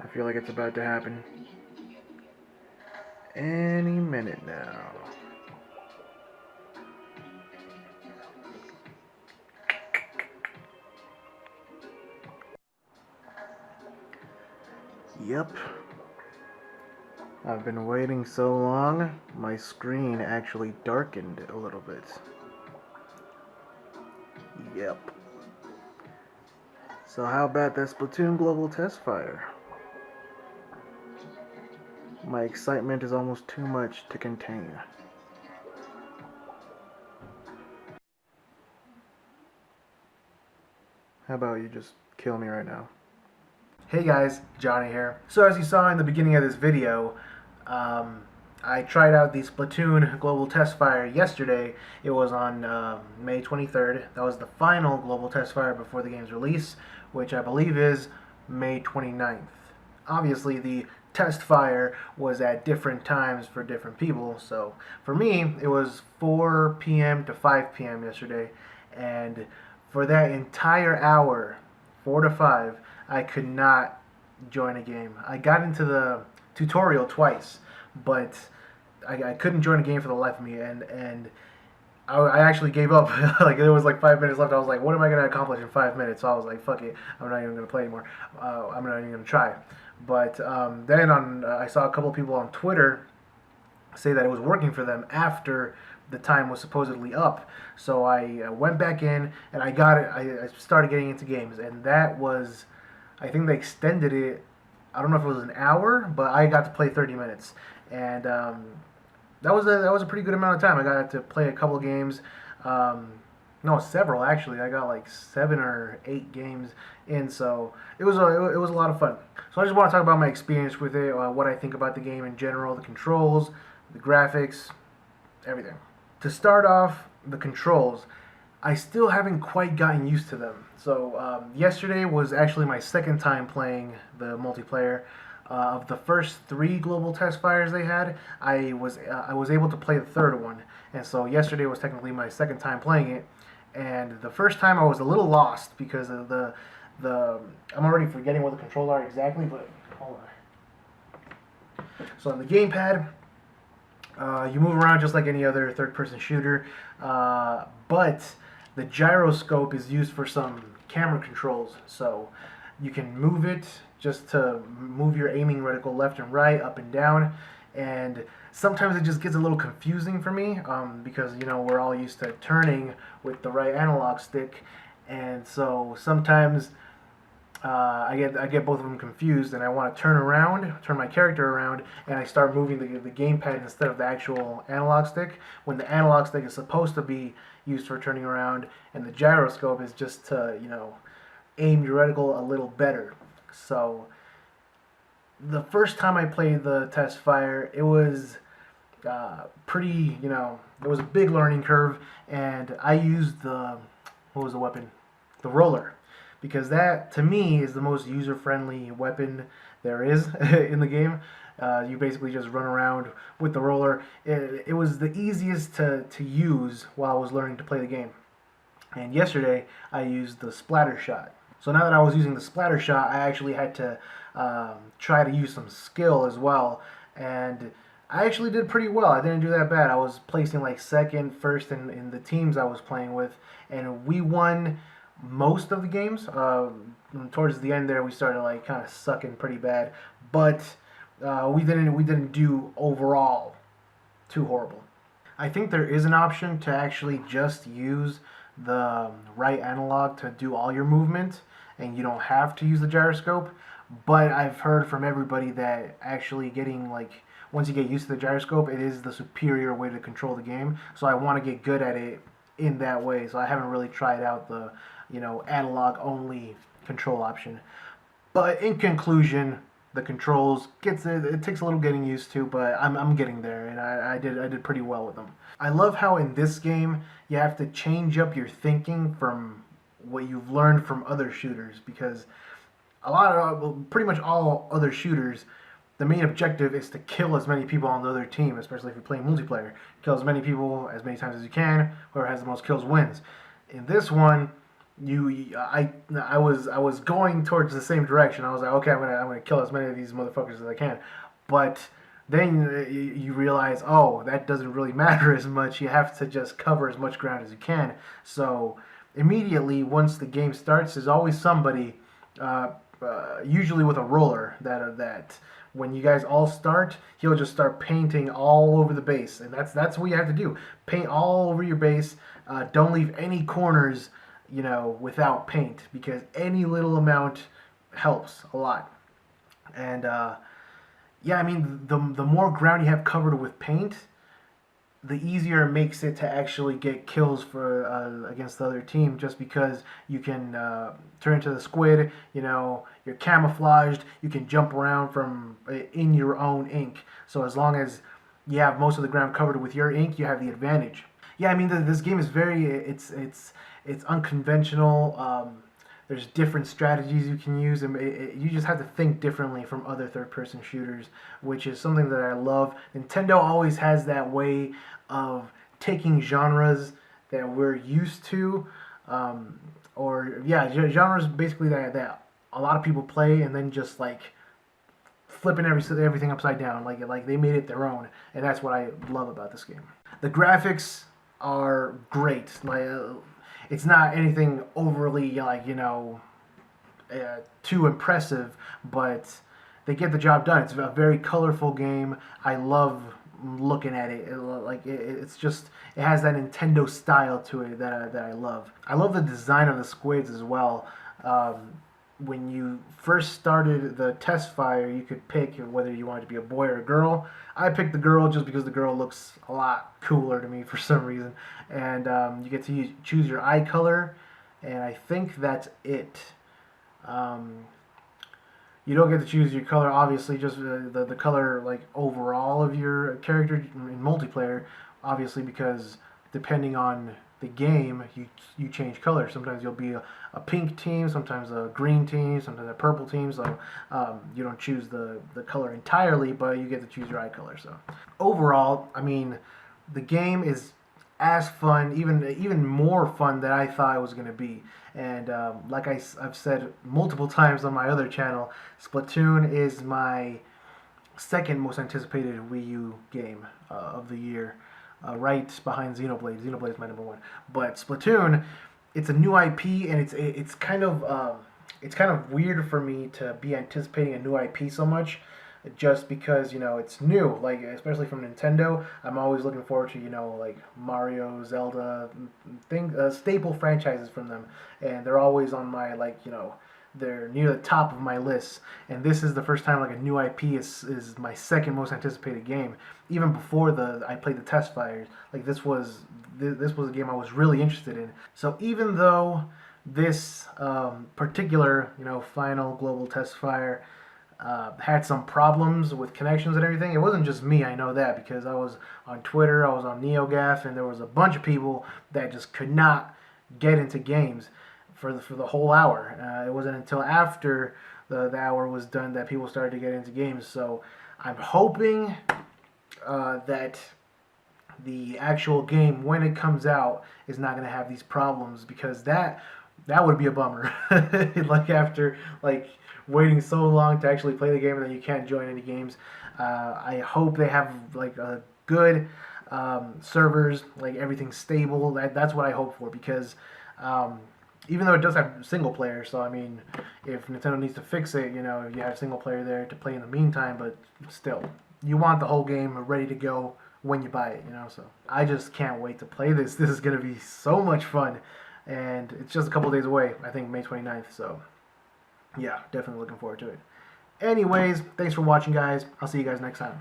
I feel like it's about to happen any minute now. Yep. I've been waiting so long, my screen actually darkened a little bit. Yep. So how about that Splatoon Global Testfire? My excitement is almost too much to contain. How about you just kill me right now? Hey guys, Johnny here. So as you saw in the beginning of this video, I tried out the Splatoon Global Testfire yesterday. It was on May 23rd. That was the final Global Testfire before the game's release, which I believe is May 29th. Obviously, the Testfire was at different times for different people. So for me, it was 4 p.m. to 5 p.m. yesterday, and for that entire hour, 4 to 5, I could not join a game. I got into the tutorial twice, but I couldn't join a game for the life of me, and I actually gave up. Like there was like 5 minutes left. I was like, what am I gonna accomplish in 5 minutes? So I was like, fuck it, I'm not even gonna play anymore. I'm not even gonna try. But then I saw a couple people on Twitter say that it was working for them after the time was supposedly up. So I went back in and I got it. I started getting into games, and that was, I think they extended it. I don't know if it was an hour, but I got to play 30 minutes, and that was a pretty good amount of time. I got to play a couple games. No, several actually. I got like 7 or 8 games in, so it was a lot of fun. So I just want to talk about my experience with it, what I think about the game in general, the controls, the graphics, everything. To start off, the controls, I still haven't quite gotten used to them. So yesterday was actually my second time playing the multiplayer. Of the first 3 global test fires they had, I was able to play the third one, and so yesterday was technically my second time playing it. And the first time I was a little lost because of the I'm already forgetting what the controls are exactly, but hold on. So on the gamepad, you move around just like any other third-person shooter, but the gyroscope is used for some camera controls. So you can move it just to move your aiming reticle left and right, up and down, and sometimes it just gets a little confusing for me because we're all used to turning with the right analog stick, and so sometimes I get both of them confused, and I want to turn my character around, and I start moving the gamepad instead of the actual analog stick, when the analog stick is supposed to be used for turning around, and the gyroscope is just to aim your reticle a little better. So the first time I played the Testfire, it was pretty, it was a big learning curve, and I used what was the weapon? The roller, because that, to me, is the most user-friendly weapon there is in the game. You basically just run around with the roller. It was the easiest to use while I was learning to play the game. And yesterday, I used the splatter shot. So now that I was using the splatter shot, I actually had to try to use some skill as well. And I actually did pretty well. I didn't do that bad. I was placing like second, first in the teams I was playing with. And we won most of the games. Towards the end there, we started like kind of sucking pretty bad. But we didn't do overall too horrible. I think there is an option to actually just use the right analog to do all your movement, and you don't have to use the gyroscope. But I've heard from everybody that actually getting once you get used to the gyroscope, it is the superior way to control the game. So I want to get good at it in that way. So I haven't really tried out the analog only control option. But in conclusion, the controls it takes a little getting used to, but I'm getting there, and I did pretty well with them. I love how in this game you have to change up your thinking from what you've learned from other shooters, because pretty much all other shooters, the main objective is to kill as many people on the other team, especially if you're playing multiplayer. Kill as many people as many times as you can. Whoever has the most kills wins. In this one, I was going towards the same direction. I was like, okay, I'm gonna kill as many of these motherfuckers as I can, but then you realize, oh, that doesn't really matter as much. You have to just cover as much ground as you can. So immediately, once the game starts, there's always somebody, usually with a roller, that when you guys all start, he'll just start painting all over the base, and that's what you have to do. Paint all over your base. Don't leave any corners, without paint, because any little amount helps a lot. And yeah, I mean, the more ground you have covered with paint, the easier it makes it to actually get kills for against the other team, just because you can turn into the squid. You're camouflaged. You can jump around from in your own ink. So as long as you have most of the ground covered with your ink, you have the advantage. Yeah, I mean, this game is very it's unconventional. There's different strategies you can use, and you just have to think differently from other third-person shooters, which is something that I love. Nintendo always has that way of taking genres that we're used to, or yeah, genres basically that a lot of people play, and then just like flipping everything upside down, like they made it their own, and that's what I love about this game. The graphics are great. It's not anything overly too impressive, but they get the job done. It's a very colorful game. I love looking at it. It's just, it has that Nintendo style to it that I love. I love the design of the squids as well. When you first started the Testfire, you could pick whether you wanted to be a boy or a girl. I picked the girl just because the girl looks a lot cooler to me for some reason. And you get to choose your eye color, and I think that's it. You don't get to choose your color, obviously, just the color overall of your character in multiplayer, obviously, because depending on the game, you change color. Sometimes you'll be a pink team, sometimes a green team, sometimes a purple team. So you don't choose the color entirely, but you get to choose your eye color. So overall, I mean, the game is as fun, even more fun than I thought it was going to be. And like I've said multiple times on my other channel, Splatoon is my second most anticipated Wii U game of the year. Right behind Xenoblade. Xenoblade is my number one. But Splatoon, it's a new IP, and it's kind of weird for me to be anticipating a new IP so much, just because it's new. Especially from Nintendo, I'm always looking forward to Mario, Zelda, staple franchises from them, and they're always on my they're near the top of my list, and this is the first time a new IP is my second most anticipated game. Even before I played the Testfires, this was a game I was really interested in. So even though this particular final global Testfire had some problems with connections and everything, it wasn't just me. I know that because I was on Twitter, I was on NeoGAF, and there was a bunch of people that just could not get into games for the whole hour. It wasn't until after the hour was done that people started to get into games. So I'm hoping that the actual game, when it comes out, is not going to have these problems, because that would be a bummer. After waiting so long to actually play the game, and then you can't join any games. I hope they have a good servers, everything's stable. That's what I hope for, because even though it does have single player, so I mean, if Nintendo needs to fix it, you have single player there to play in the meantime, but still, you want the whole game ready to go when you buy it, so I just can't wait to play this. This is going to be so much fun, and it's just a couple days away, I think May 29th, so yeah, definitely looking forward to it. Anyways, thanks for watching, guys. I'll see you guys next time.